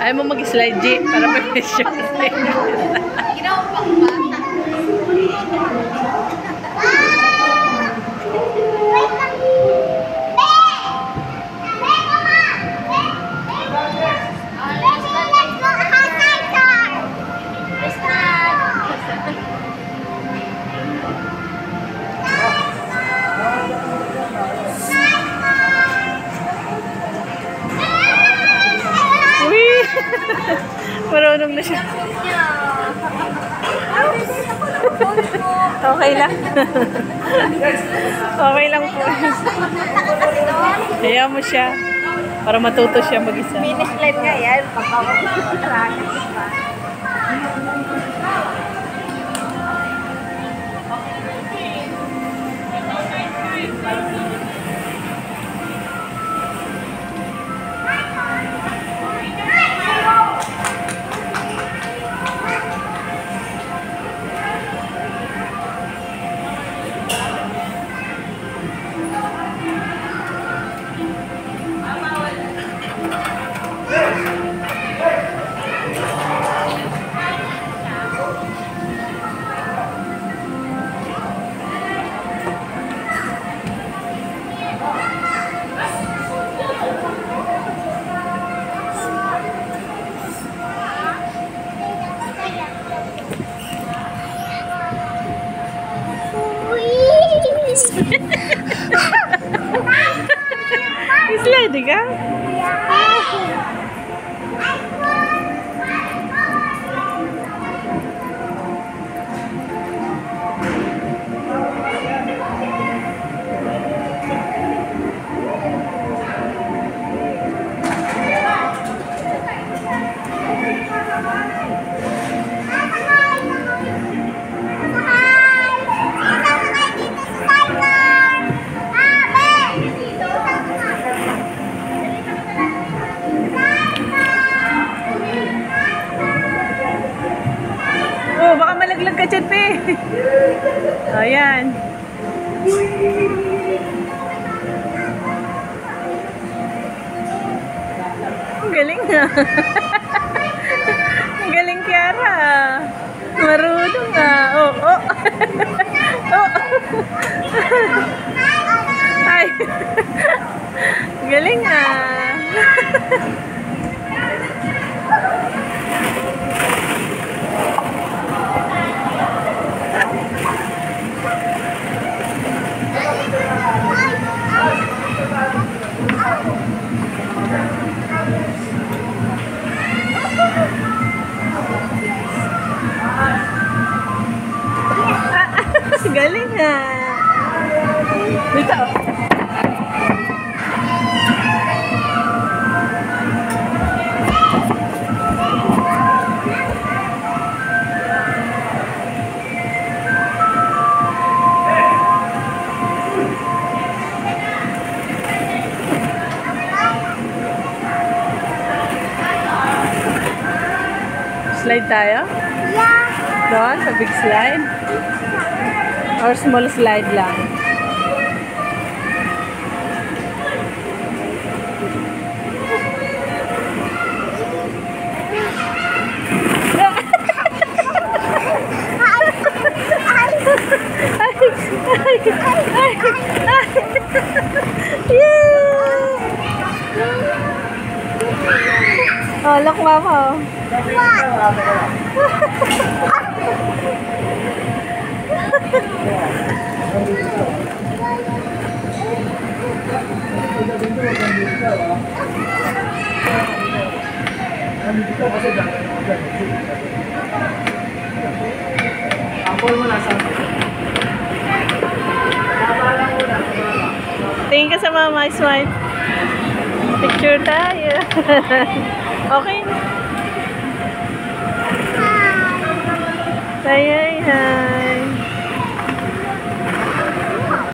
Ayaw mo mag-slide, G, para mag-picture. Ginawa pang bata. Marunong na siya. Okay lang. Okay lang po. Hayaan mo siya. Para matuto siya mag-isa. Finish line nga yan. Pagkakapag-track pa. Slide ka? Oh, baka malaglag ka dyan, pe. Ayan. Ang galing nga. Ang galing, Kiara. Marunong nga. Oh, oh. Oh. Ay. Ang galing nga. Galing nga. Dito. Slide tayo? Yeah. Doon, sa big slide? Or small slide lang? Oh, look, mama. Tingin ka sa mama, smile. Picture tayo. Okay. Say hi.